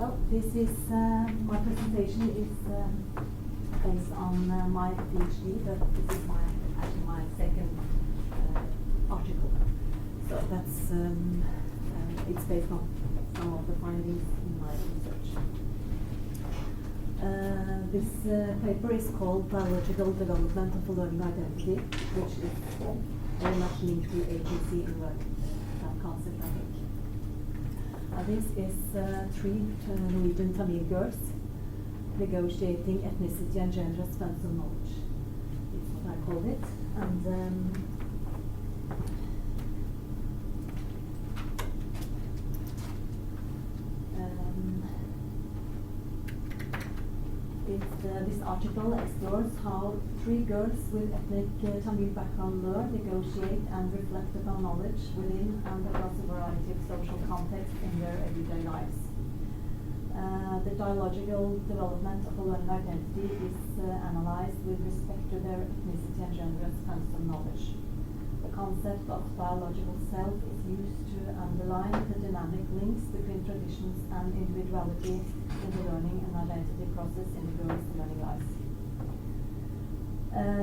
Well, this is my presentation is based on my PhD, but this is actually my second article. So that's it's based on some of the findings in my research. This paper is called Dialogical Development of a Learning Identity, which is very much linked to agency in learning. That concept, I think. This is three Norwegian Tamil girls negotiating ethnicity and gender as spans of knowledge. It's what I called it. And this article explores how three girls with ethnic Tamil background learn, negotiate, and reflect upon knowledge within and across a variety of social contexts in their everyday lives. The dialogical development of a learning identity is analyzed with respect to their ethnicity and gender as spans of knowledge. The concept of biological self is used to underline the dynamic links between traditions and individuality in the learning and identity process in the girls' learning lives.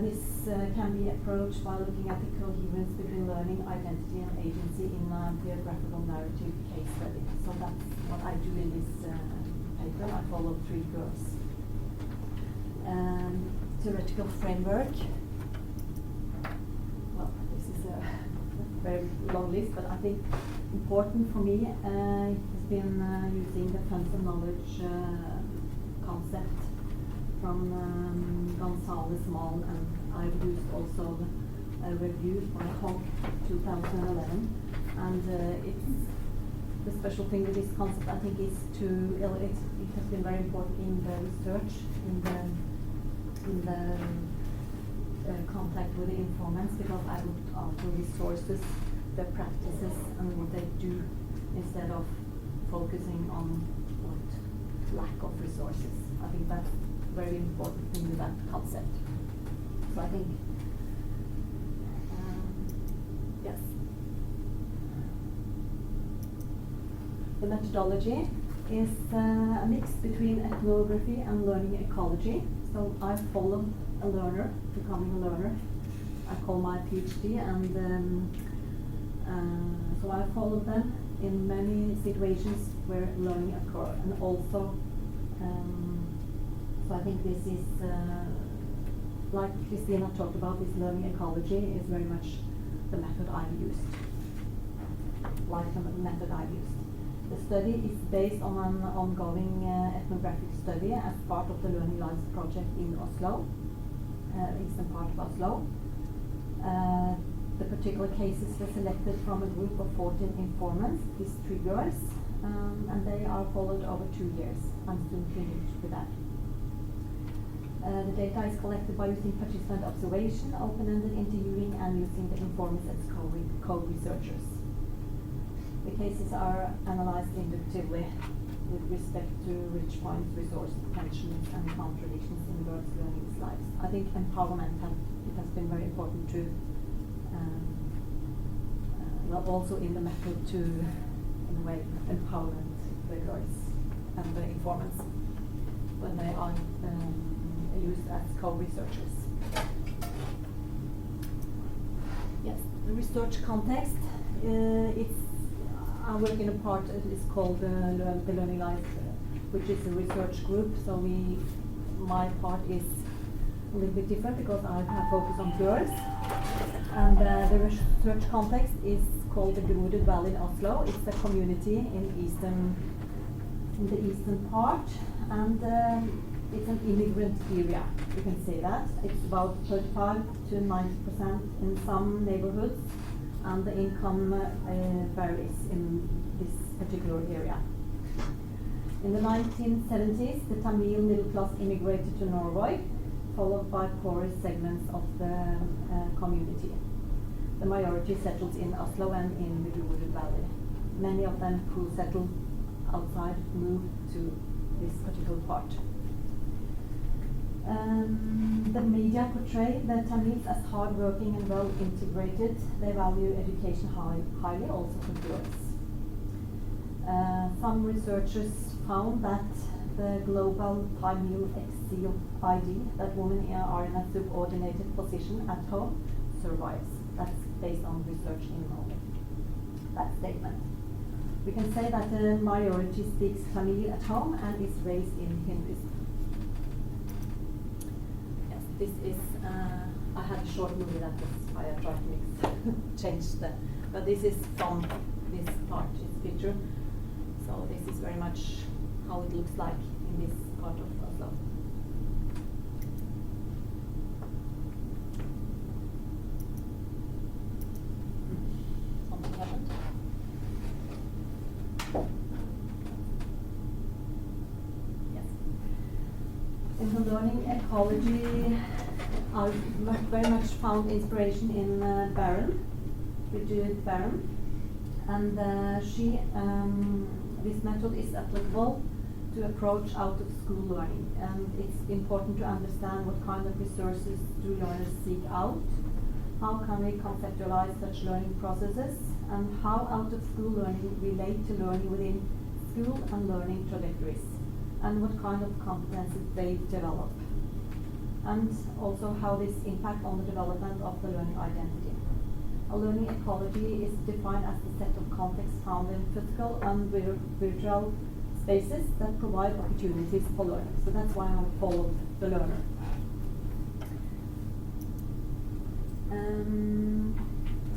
This can be approached by looking at the coherence between learning, identity, and agency in a biographical narrative case study. So that's what I do in this paper. I follow three girls. Theoretical framework. Well, this is a very long list, but I think important for me has been using the funds of knowledge concept from Gonzalez Mal, and I've used also a review by Hogg 2011. And it's the special thing with this concept, I think, is it has been very important in the research, in the contact with the informants, because I looked after resources, their practices, and what they do, instead of focusing on what lack of resources. I think that's a very important thing with that concept. So I think, yes. The methodology is a mix between ethnography and learning ecology. So I follow a learner, becoming a learner. I call my PhD, and so I follow them in many situations where learning occurs, and also so I think this is like Christina talked about, this learning ecology is very much the method I've used, like the method I've used. The study is based on an ongoing ethnographic study as part of the Learning Lives project in Oslo, eastern part of Oslo. The particular cases were selected from a group of 14 informants, these three girls, and they are followed over 2 years. I'm soon finished with that. The data is collected by using participant observation, open-ended interviewing, and using the informants as co-researchers. The cases are analyzed inductively with respect to rich points, resources, tensions, and contradictions in girls' learning lives. I think empowerment it has been very important to, well, also in the method to, in a way, empowerment the girls and the informants when they are used as co-researchers. Yes, the research context. I work in a part that is called the Learning Life, which is a research group. So my part is a little bit different because I have focused on girls. And the research context is called the Groruddalen Valley in Oslo. It's a community in the eastern part, and it's an immigrant area. You can say that. It's about 35 to 90% in some neighborhoods, and the income varies in this particular area. In the 1970s, the Tamil middle class immigrated to Norway, followed by poorer segments of the community. The majority settled in Oslo and in the Groruddalen Valley. Many of them who settled outside moved to this particular part. The media portray the Tamils as hard-working and well-integrated. They value education highly, also for girls. Some researchers found that the global Tamil exile ID, that women are in a subordinated position at home, survives. That's based on research in Norway. That statement. We can say that the majority speaks Tamil at home and is raised in Hinduism. Yes, this is, I had a short movie, that was why I tried to change that. But this is from this part, this picture. So this is very much how it looks like in this part of Oslo. Something happened. Yes. In the learning ecology, I very much found inspiration in Raeln, and this method is applicable to approach out-of-school learning, and it's important to understand what kind of resources do learners seek out, how can we conceptualize such learning processes, and how out-of-school learning relate to learning within school and learning trajectories, and what kind of competences they develop, and also how this impact on the development of the learning identity. A learning ecology is defined as the set of contexts found in physical and virtual spaces that provide opportunities for learning. So that's why I followed the learner.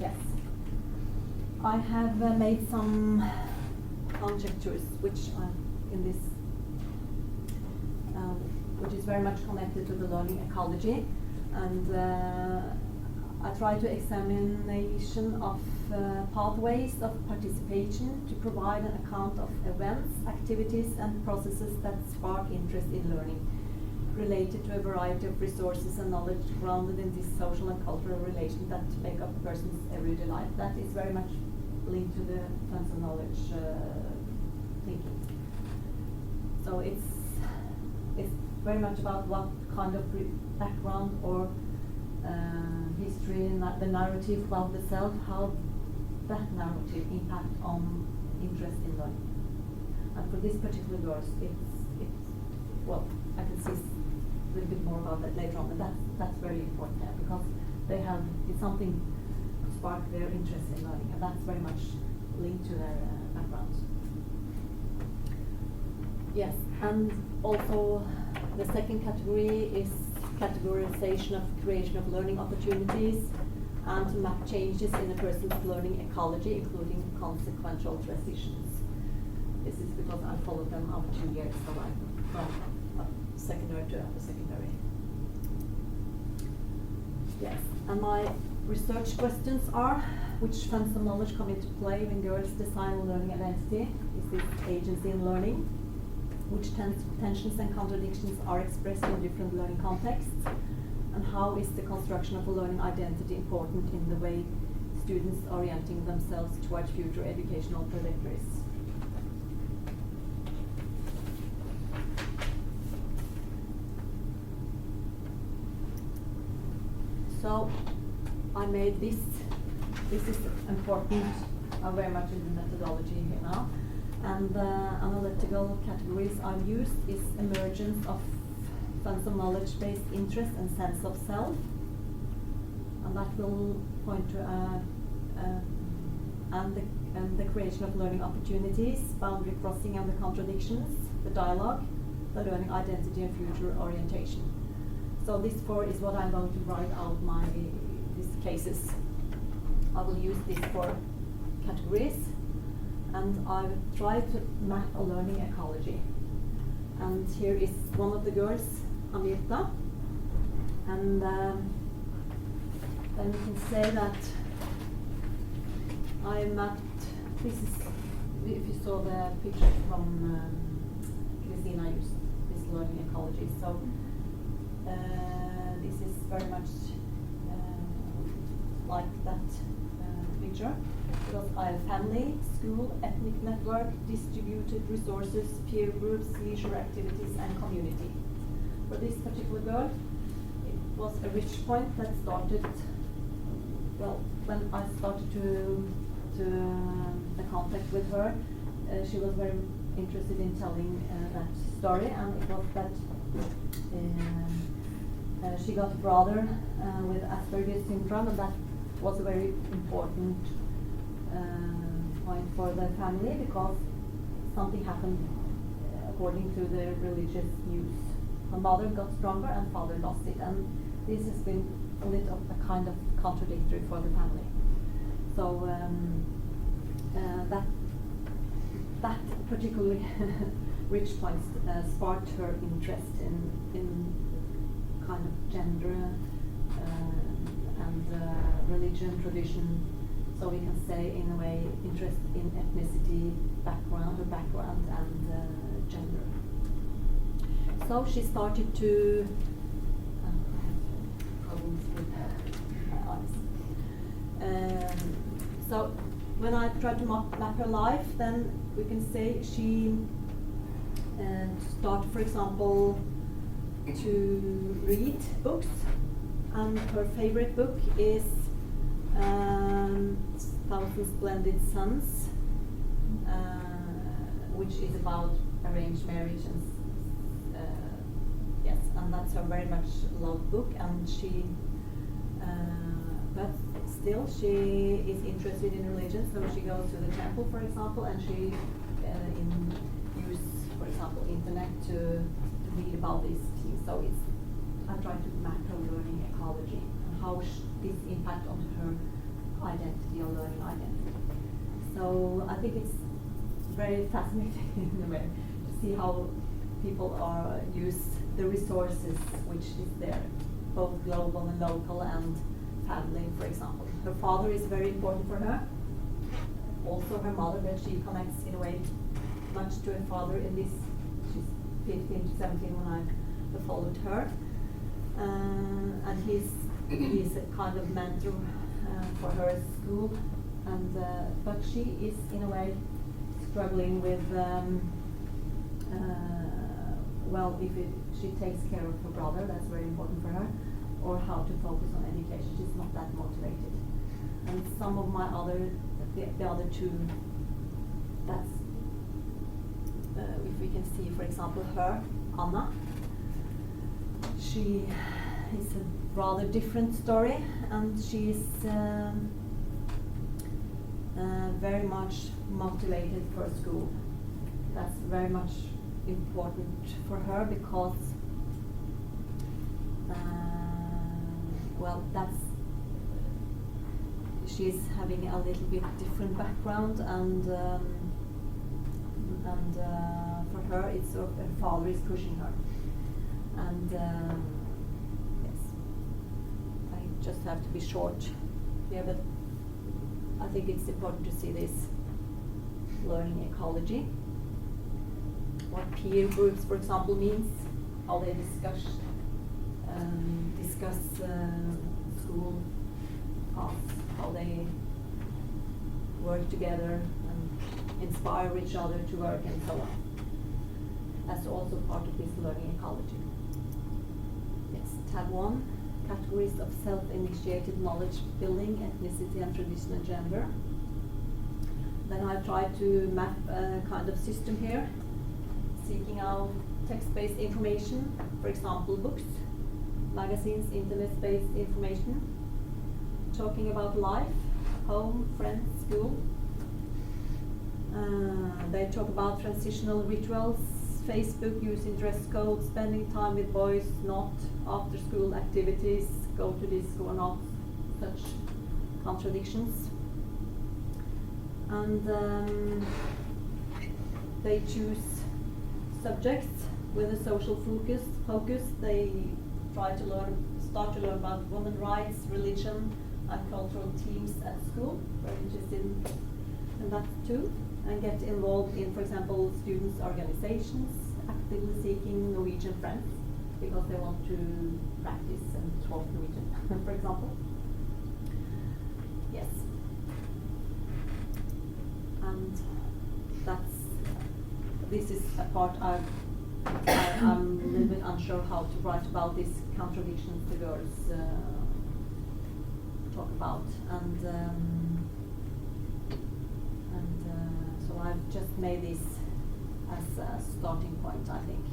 Yes. I have made some conjectures which is very much connected to the learning ecology, and I try to examination of pathways of participation to provide an account of events, activities and processes that spark interest in learning, related to a variety of resources and knowledge grounded in this social and cultural relations that make up a person's everyday life. That is very much linked to the sense of knowledge thinking. So it's very much about what kind of background or history, the narrative about the self, how that narrative impact on interest in learning. And for this particular course, well, I can see a little bit more about that later on, but that's very important there, because it's something to spark their interest in learning, and that's very much linked to their background. Yes, and also the second category is categorization of creation of learning opportunities, and to map changes in a person's learning ecology, including consequential transitions. This is because I followed them over 2 years, so I'm from secondary to upper secondary. Yes, and my research questions are: which sense of knowledge come into play when girls design a learning identity? Is this agency in learning? Which tensions and contradictions are expressed in different learning contexts? And how is the construction of a learning identity important in the way students orienting themselves towards future educational trajectories? So I made this. This is important, very much in the methodology here now. And the analytical categories I've used is emergence of sense of knowledge-based interest and sense of self. And that will point to and the creation of learning opportunities, boundary crossing and the contradictions, the dialogue, the learning identity and future orientation. So this 4 is what I'm going to write out these cases. I will use these 4 categories, and I will try to map a learning ecology. And here is one of the girls, Amrita, and then we can say that I mapped, this is, if you saw the picture from Christina used, this learning ecology. So this is very much like that picture, because I have family, school, ethnic network, distributed resources, peer groups, leisure activities, and community. For this particular girl, it was a rich point that started, well, when I started to the contact with her, she was very interested in telling that story, and it was that she got a brother with Asperger's syndrome, and that was a very important point for the family, because something happened according to the religious views. Her mother got stronger and father lost it, and this has been a little a kind of contradictory for the family. So that particularly rich point sparked her interest in kind of gender and religion, tradition. So we can say, in a way, interest in ethnicity, background and gender. So she started to. I have problems with my eyes. So when I tried to map her life, then we can say she started, for example, to read books, and her favorite book is Thousand Splendid Suns, which is about arranged marriage, and yes, and that's her very much loved book. And she, but still, she is interested in religion, so she goes to the temple, for example, and she use, for example, internet to read about these things. So it's, I try to map her learning ecology and how this impact on her identity or learning identity. So I think it's very fascinating in a way to see how people use the resources which is there, both global and local, and family, for example. Her father is very important for her, also her mother, but she connects in a way much to her father in this. She's 15 to 17 when I followed her, and he's a kind of mentor for her at school, and but she is in a way struggling with well, if she takes care of her brother, that's very important for her, or how to focus on education. She's not that motivated. And some of my the other two, that's if we can see, for example, her, Anna. She is a rather different story, and she's very much motivated for school. That's very much important for her, because well, she's having a little bit different background, and for her it's sort of her father is pushing her, and yes, I just have to be short here, but I think it's important to see this learning ecology, what peer groups, for example, means, how they discuss school paths, how they work together and inspire each other to work, and so on. That's also part of this learning ecology. Yes, tab 1, categories of self-initiated knowledge building, ethnicity and tradition and gender. Then I try to map a kind of system here, seeking out text-based information, for example, books, magazines, internet-based information, talking about life, home, friends, school. They talk about transitional rituals, Facebook, using dress code, spending time with boys, not after school activities, go to disco or not, such contradictions. And they choose subjects with a social focus. They try to start to learn about women's rights, religion, and cultural themes at school. Very interested in that too, and get involved in, for example, students' organizations, actively seeking Norwegian friends because they want to practice and talk Norwegian, for example. Yes, and this is a part I'm a little bit unsure how to write about these contradictions the girls talk about, and so I I've just made this as a starting point, I think.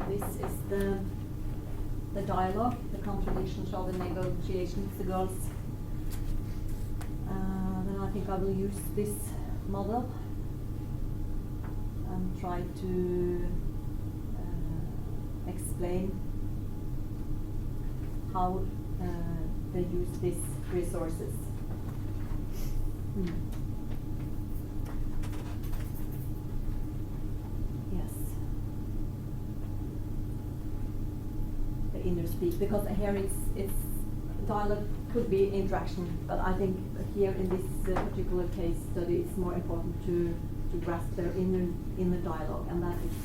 This is the dialogue, the contradictions or the negotiations, the girls. Then I think I will use this model and try to explain how they use these resources. Yes. The inner speak, because here it's dialogue could be interaction, but I think here in this particular case study it's more important to grasp their inner dialogue, and that is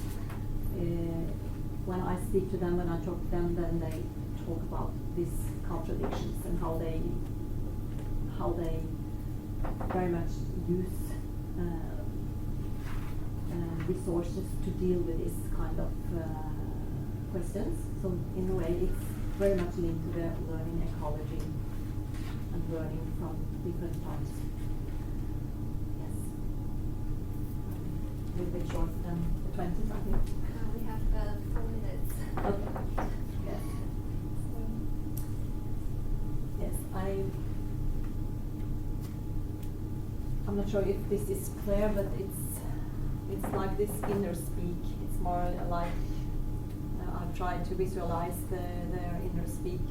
when I speak to them, when I talk to them, then they talk about these contradictions and how they very much use resources to deal with this kind of questions. So in a way it's very much linked to the learning ecology and learning from different parts. Yes. A little bit shorter than the 20s, I think. We have 4 minutes. Okay. Yes. Yes, I'm not sure if this is clear, but it's like this inner speak. It's more like I've tried to visualize their inner speak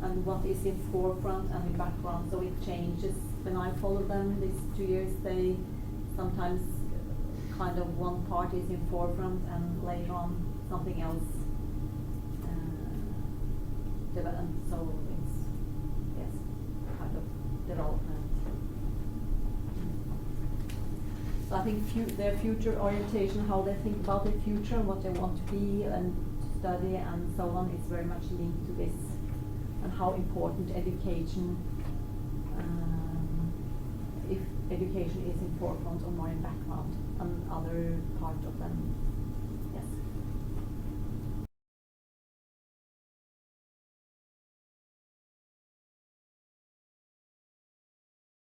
and what is in forefront and in background. So it changes when I follow them these 2 years. They sometimes kind of one part is in forefront and later on something else development. So it's yes, kind of development. So I think their future orientation, how they think about their future, what they want to be and study and so on, is very much linked to this, and how important education, if education is in forefront or more in background, and other part of them